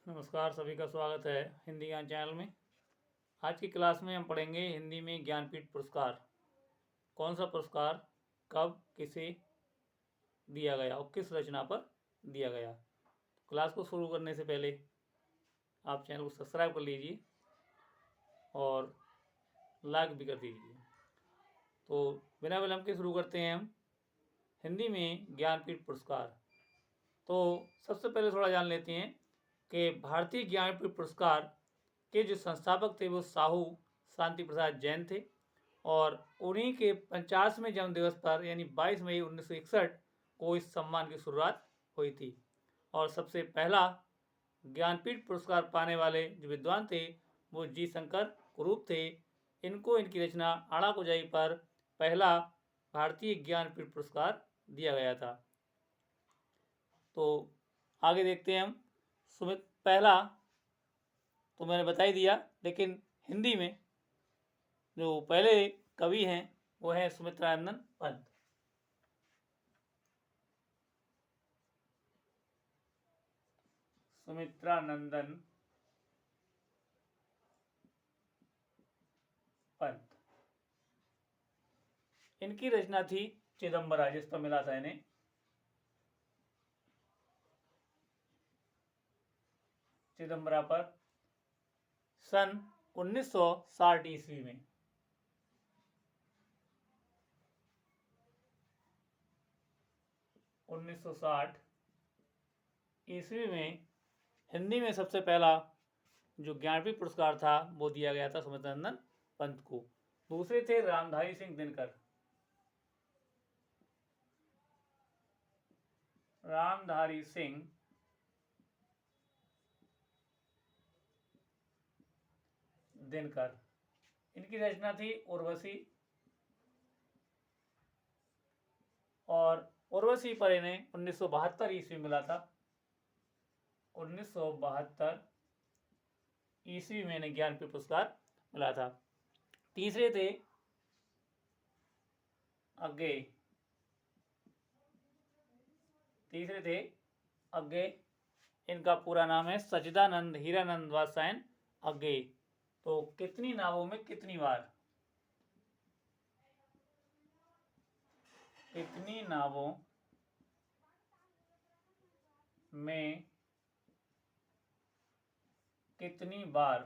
नमस्कार, सभी का स्वागत है हिंदी ज्ञान चैनल में। आज की क्लास में हम पढ़ेंगे हिंदी में ज्ञानपीठ पुरस्कार। कौन सा पुरस्कार कब किसे दिया गया और किस रचना पर दिया गया। क्लास को शुरू करने से पहले आप चैनल को सब्सक्राइब कर लीजिए और लाइक भी कर दीजिए। तो बिना विलंब के शुरू करते हैं हम हिंदी में ज्ञानपीठ पुरस्कार। तो सबसे पहले थोड़ा जान लेते हैं कि भारतीय ज्ञानपीठ पुरस्कार के जो संस्थापक थे वो साहू शांति प्रसाद जैन थे और उन्हीं के 50वें जन्म दिवस पर यानी 22 मई 1961 को इस सम्मान की शुरुआत हुई थी। और सबसे पहला ज्ञानपीठ पुरस्कार पाने वाले जो विद्वान थे वो जी शंकर कुरूप थे। इनको इनकी रचना आड़ा कुजाई पर पहला भारतीय ज्ञानपीठ पुरस्कार दिया गया था। तो आगे देखते हैं हम। सुमित पहला तो मैंने बता ही दिया, लेकिन हिंदी में जो पहले कवि हैं वो है सुमित्रानंदन पंत। सुमित्रानंदन पंत, इनकी रचना थी चिदम्बरा, जिस पर मिला था इन्हें। चिदम्बरा पर सन 1960 ईस्वी में। 1960 ईस्वी में हिंदी में सबसे पहला जो ज्ञानपीठ पुरस्कार था वो दिया गया था सुमित्रानंदन पंत को। दूसरे थे रामधारी सिंह दिनकर। रामधारी सिंह दिनकर, इनकी रचना थी उर्वशी और उर्वशी पर इन्हें 1972 ईस्वी मिला था। 1972 ईस्वी में इन्हें ज्ञानपीठ पुरस्कार मिला था। तीसरे थे अग्गे। इनका पूरा नाम है सच्चिदानंद हीरानंद वात्स्यायन अग्गे। तो कितनी नावों में कितनी बार, कितनी नावों में कितनी बार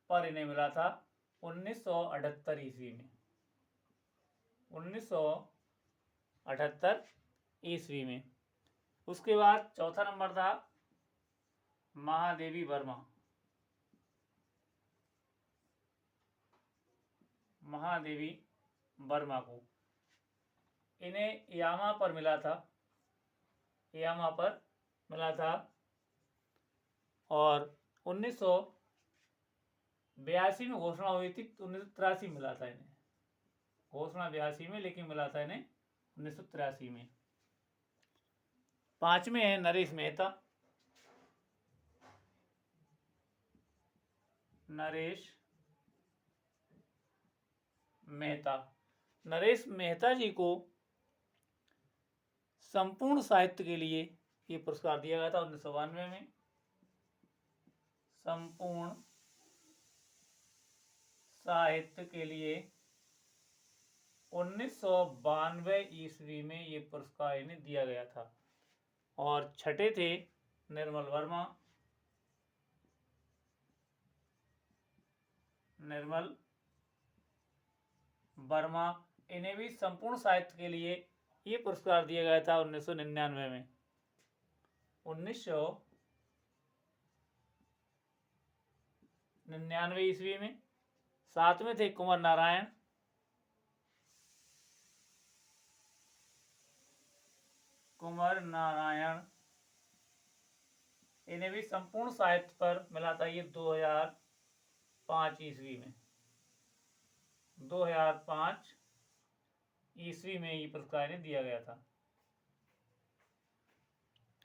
पर इन्हें मिला था 1978 ईस्वी में। 1978 ईस्वी में। उसके बाद चौथा नंबर था महादेवी वर्मा। महादेवी वर्मा को इन्हें यामा पर मिला था। और 1982 में घोषणा हुई थी। 1983 मिला था इन्हें, घोषणा 82 में, लेकिन मिला था इन्हें 1983 में। पांचवें है नरेश मेहता। नरेश मेहता जी को संपूर्ण साहित्य के लिए ये पुरस्कार दिया गया था 1992 में। संपूर्ण साहित्य के लिए 1992 ईस्वी में ये पुरस्कार इन्हें दिया गया था। और छठे थे निर्मल वर्मा। इन्हें भी संपूर्ण साहित्य के लिए ये पुरस्कार दिया गया था 1999 में। 1999 ईस्वी में। सातवें थे कुंवर नारायण। इन्हें भी संपूर्ण साहित्य पर मिला था ये 2005 ईस्वी में। 2005 ईस्वी में ये पुरस्कार इन्हें दिया गया था।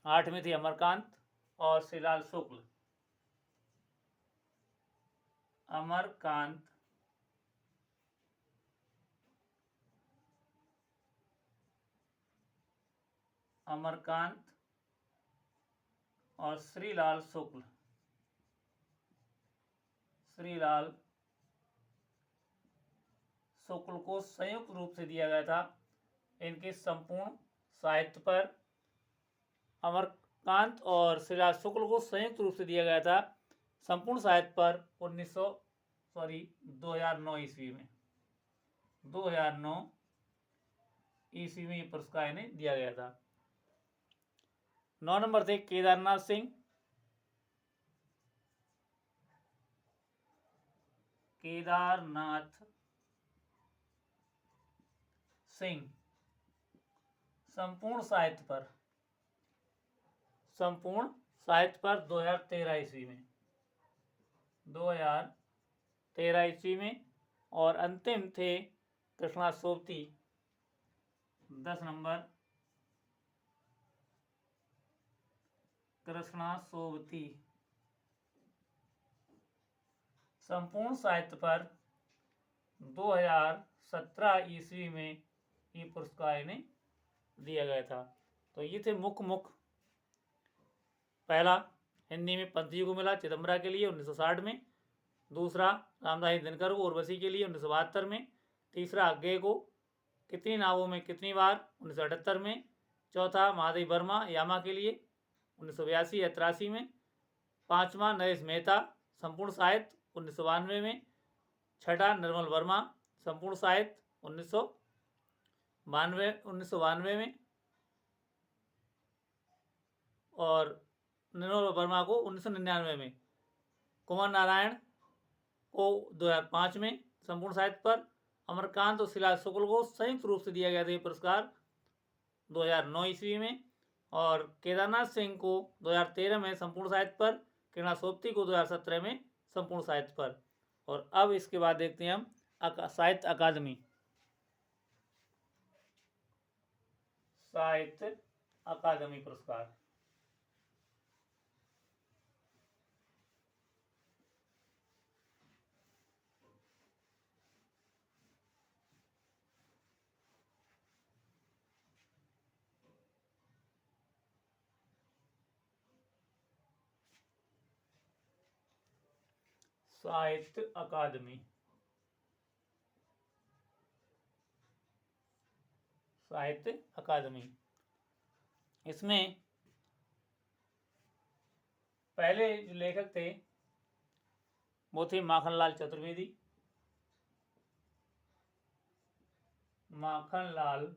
आठवें थे अमरकांत और श्रीलाल शुक्ल। अमरकांत और श्रीलाल शुक्ल, श्रीलाल शुक्ल को संयुक्त रूप से दिया गया था। इनके संपूर्ण साहित्य पर अमरकांत और श्रीलाल शुक्ल को संयुक्त रूप से दिया गया था संपूर्ण साहित्य पर 2009 ईस्वी में, 2009 ईस्वी में ये पुरस्कार इन्हें दिया गया था। 9 नंबर थे केदारनाथ सिंह। केदारनाथ सिंह संपूर्ण साहित्य पर 2013 ईस्वी में, 2013 ईस्वी में। और अंतिम थे कृष्णा सोबती, 10 नंबर कृष्णा सोबती संपूर्ण साहित्य पर 2017 ईस्वी में ये पुरस्कार इन्हें दिया गया था। तो ये थे मुख्य। पहला हिंदी में पंत जी को मिला चिदम्बरा के लिए 1960 में, दूसरा रामधारी दिनकर को उर्वशी के लिए 1972 में, तीसरा अज्ञे को कितनी नावों में कितनी बार 1978 में, चौथा महादेव वर्मा यामा के लिए 1982 या 83 में, पांचवा नरेश मेहता संपूर्ण साहित्य 1992 में, छठा निर्मल वर्मा संपूर्ण साहित्य 1992 में, और निर्मल वर्मा को 1999 में, कुमार नारायण को 2005 में संपूर्ण साहित्य पर, अमरकांत और श्रीलाल शुक्ल को संयुक्त रूप से दिया गया था ये पुरस्कार 2009 ईस्वी में, और केदारनाथ सिंह को 2013 में संपूर्ण साहित्य पर, कृष्णा सोबती को 2017 में संपूर्ण साहित्य पर। और अब इसके बाद देखते हैं हम साहित्य अकादमी। साहित्य अकादमी पुरस्कार। साहित्य अकादमी, साहित्य अकादमी। इसमें पहले जो लेखक थे वो थे माखनलाल चतुर्वेदी, माखनलाल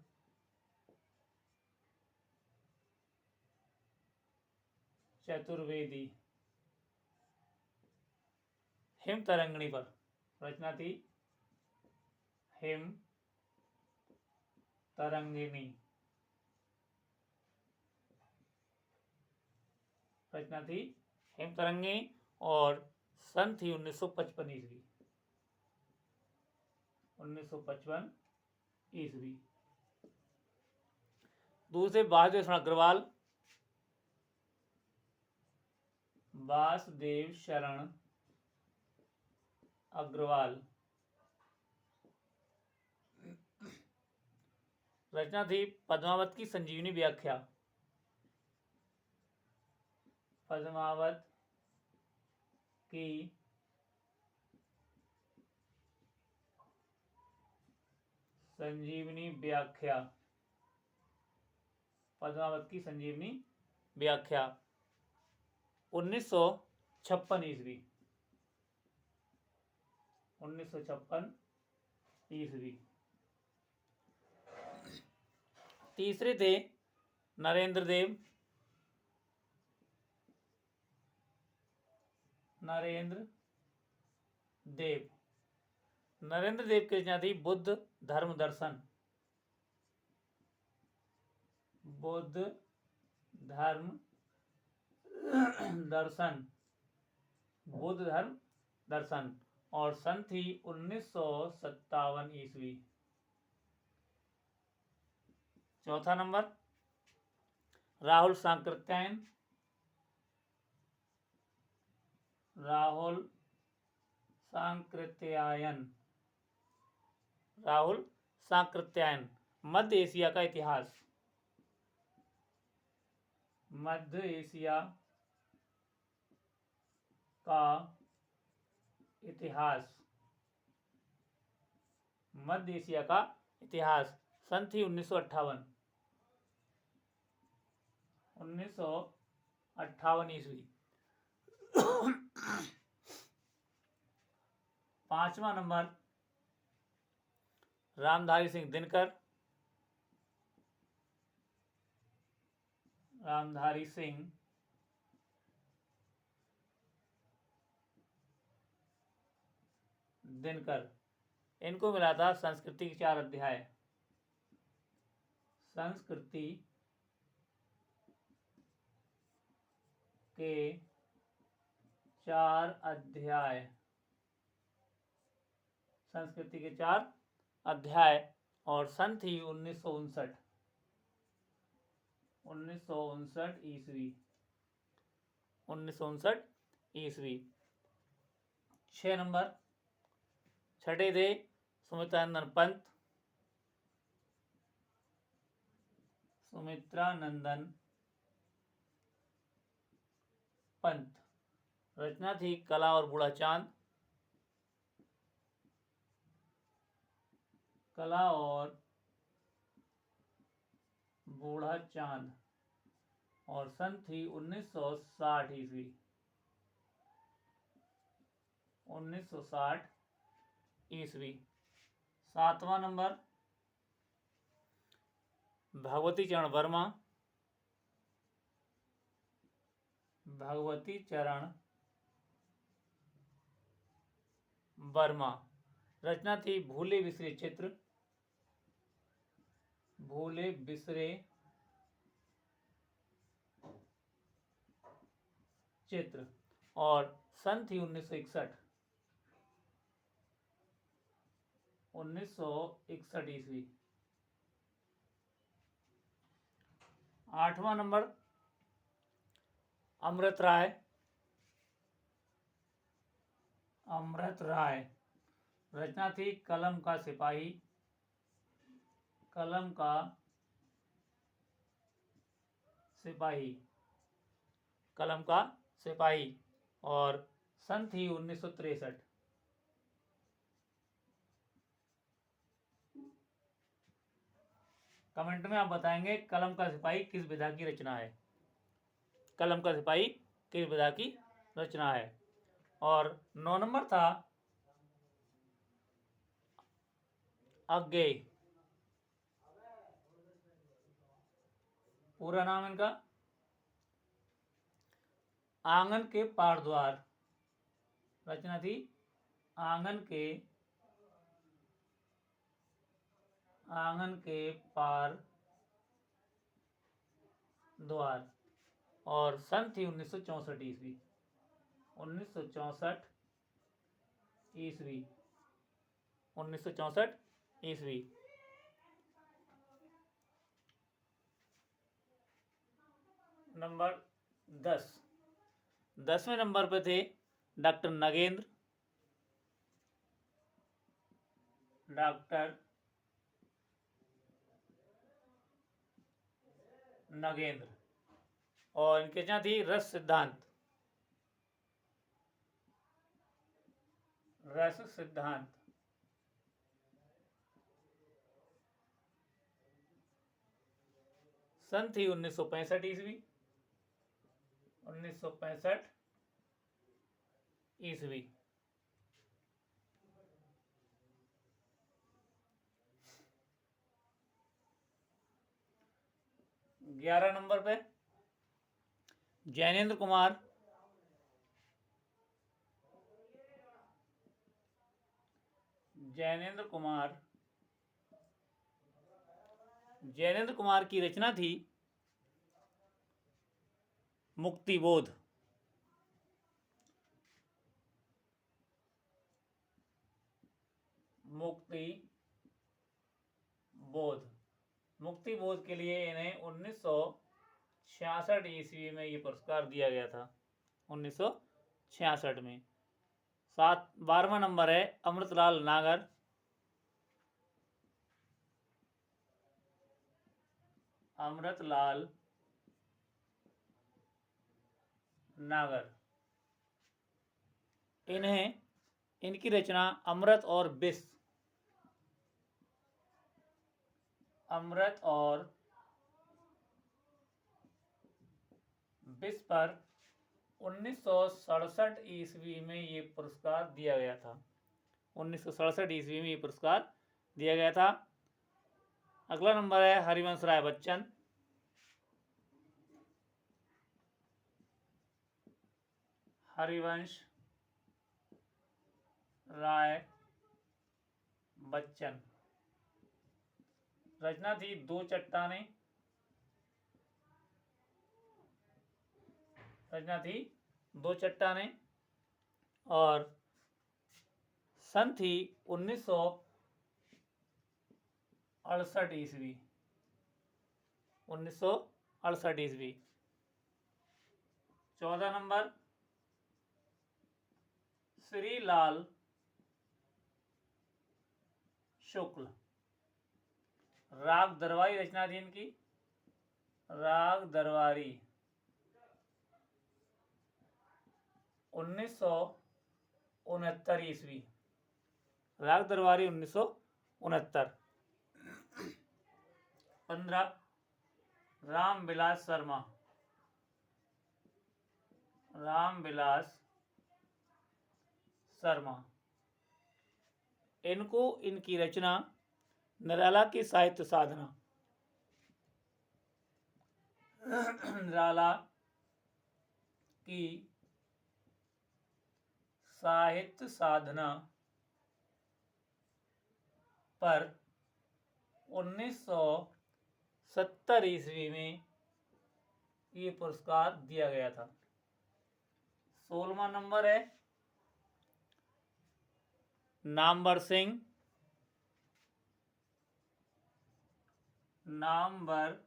चतुर्वेदी। हिम तरंगिणी पर रचना थी हिम तरंगिणी, रचना थी हिम तरंगिणी, और सन थी 1955 ईस्वी, 1955 ईस्वी। दूसरे वासुदेव शरण अग्रवाल, वासुदेव शरण अग्रवाल, रचना थी पद्मावत की संजीवनी व्याख्या, पद्मावत की संजीवनी व्याख्या, पद्मावत की संजीवनी व्याख्या 1956 ईस्वी, 1956 ईस्वी। तीसरे थे नरेंद्र देव, नरेंद्र देव, नरेंद्र देव की रचना थी बुद्ध धर्म दर्शन, बुद्ध धर्म दर्शन, बुद्ध धर्म दर्शन, और सन थी 1957 ईस्वी। चौथा नंबर राहुल सांकृत्यायन, राहुल सांकृत्यायन, राहुल सांकृत्यायन, मध्य एशिया का इतिहास, मध्य एशिया का इतिहास, मध्य एशिया का इतिहास। सन थी 1958 ईस्वी। 5वां नंबर रामधारी सिंह दिनकर। रामधारी सिंह दिनकर, इनको मिला था संस्कृति के 4 अध्याय। संस्कृति के 4 अध्याय, संस्कृति के 4 अध्याय। और सन थी 1959 ईस्वी। 1959 ईस्वी। 6 नंबर छठे थे सुमित्रानंदन पंत। सुमित्रानंदन पंत, रचना थी कला और बूढ़ा चांद। कला और बूढ़ा चांद, और सन थी 1960 ईस्वी। 1960 ईस्वी। 7वां नंबर भगवती चरण वर्मा। भगवती चरण वर्मा, रचना थी भूले बिसरे चित्र। भूले बिसरे चित्र, और सन थी 1961। 1961 ईस्वी। 8वां नंबर अमृत राय। अमृत राय, रचना थी कलम का सिपाही। कलम का सिपाही। कलम का सिपाही, और सन थी 1963। कमेंट में आप बताएंगे कलम का सिपाही किस विधा की रचना है। कलम का सिपाही किस विधा की रचना है। और 9 नंबर था अज्ञेय। पूरा नाम इनका आंगन के पार द्वार। रचना थी आंगन के पार द्वार, और सन थी 1964 ईस्वी। 1964 ईस्वी। 1964 ईस्वी। नंबर 10। 10वें नंबर पे थे डॉक्टर नगेंद्र। डॉक्टर नगेंद्र, और इनके रचना थी रस सिद्धांत। रस सिद्धांत। सन थी 1965 ईस्वी। 1965 ईस्वी। 11 नंबर पे जैनेन्द्र कुमार। जैनेन्द्र कुमार। जैनेन्द्र कुमार की रचना थी मुक्तिबोध। मुक्तिबोध। मुक्तिबोध के लिए इन्हें 1966 ईस्वी में ये पुरस्कार दिया गया था। 1966 में। 12वां नंबर है अमृतलाल नागर। अमृतलाल नागर, इन्हें इनकी रचना अमृत और विष पर 1967 ईस्वी में ये पुरस्कार दिया गया था। 1967 ईस्वी में ये पुरस्कार दिया गया था। अगला नंबर है हरिवंश राय बच्चन। हरिवंश राय बच्चन। रचना थी दो चट्टानें। रचना थी दो चट्टानें और सन थी 1968 ईस्वी। 1968 ईस्वी। 14 नंबर श्री लाल शुक्ल। राग दरबारी रचना थी इनकी। राग दरबारी 1969 ईस्वी। राग दरबारी 1969। 15 रामविलास शर्मा। रामविलास शर्मा। इनको इनकी रचना निराला की साहित्य साधना। निराला की साहित्य साधना पर 1970 ईस्वी में ये पुरस्कार दिया गया था। 16वां नंबर है नामवर सिंह। नामवर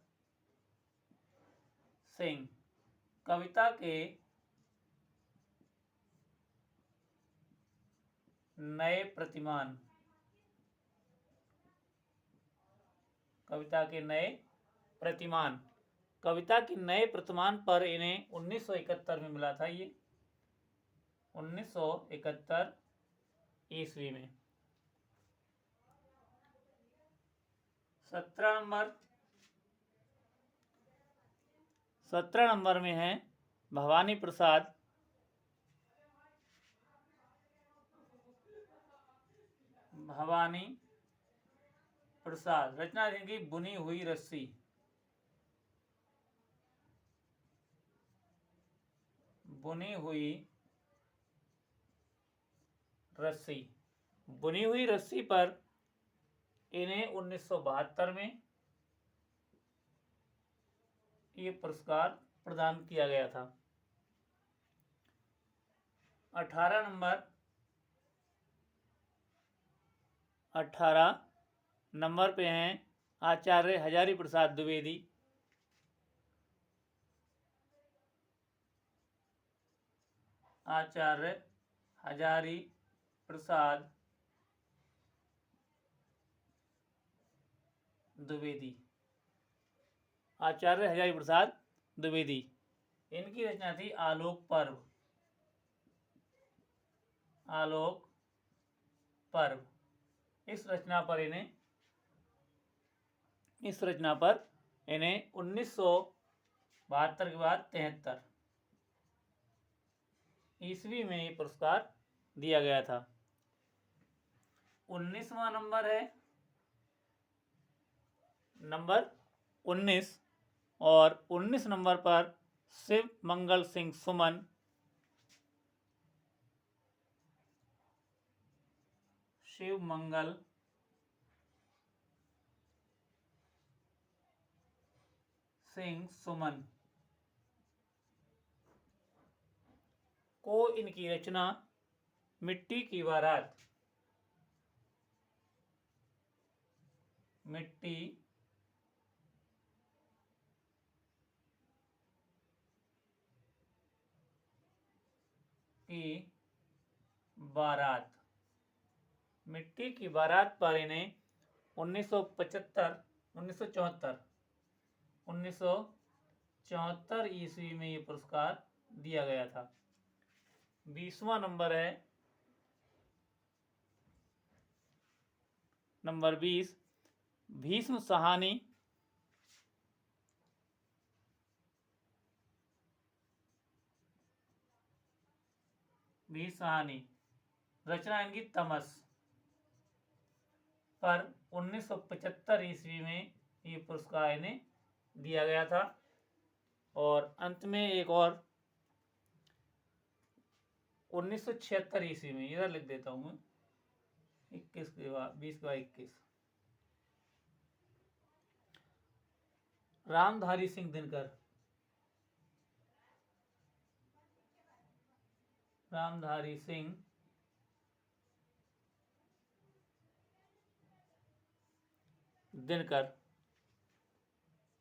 सिंह कविता के नए प्रतिमान। कविता के नए प्रतिमान। कविता के नए प्रतिमान पर इन्हें 1971 में मिला था। ये 1971 ईस्वी में। 17 नंबर में है भवानी प्रसाद। भवानी प्रसाद। रचना इनकी बुनी हुई रस्सी। बुनी हुई रस्सी। बुनी हुई रस्सी पर इन्हें 1972 में ये पुरस्कार प्रदान किया गया था। 18 नंबर पे हैं आचार्य हजारी प्रसाद द्विवेदी। आचार्य हजारी प्रसाद द्विवेदी। आचार्य हजारी प्रसाद द्विवेदी। इनकी रचना थी आलोक पर्व। आलोक पर्व। इस रचना पर इन्हें 1972 के बाद 73 ईस्वी में ये पुरस्कार दिया गया था। 19वां नंबर है नंबर 19 और 19 नंबर पर शिव मंगल सिंह सुमन। शिव मंगल सिंह सुमन को इनकी रचना मिट्टी की बारात। मिट्टी की बारात। मिट्टी की बारात पर इन्हें 1974 ईस्वी में ये पुरस्कार दिया गया था। 20वां नंबर है नंबर 20, भीष्म साहनी रचना इनकी तमस पर 1975 ईस्वी में ये पुरस्कार इन्हें दिया गया था। और अंत में एक और 1976 ईस्वी में, इधर लिख देता हूं मैं, 21 के बाद 20 के बाद 21, रामधारी सिंह दिनकर, रामधारी सिंह दिनकर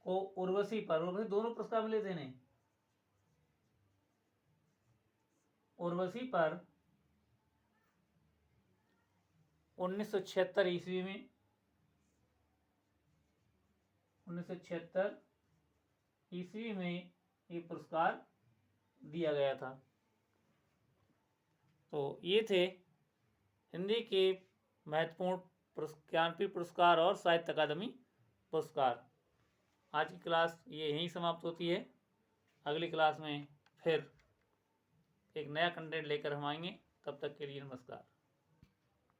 को उर्वशी दोनों पुरस्कार मिले थे इन्हें। उर्वशी पर 1976 ईस्वी में 1976 ईस्वी में ये पुरस्कार दिया गया था। तो ये थे हिंदी के महत्वपूर्ण ज्ञानपीठ पुरस्कार और साहित्य अकादमी पुरस्कार। आज की क्लास ये यहीं समाप्त होती है। अगली क्लास में फिर एक नया कंटेंट लेकर हम आएंगे। तब तक के लिए नमस्कार।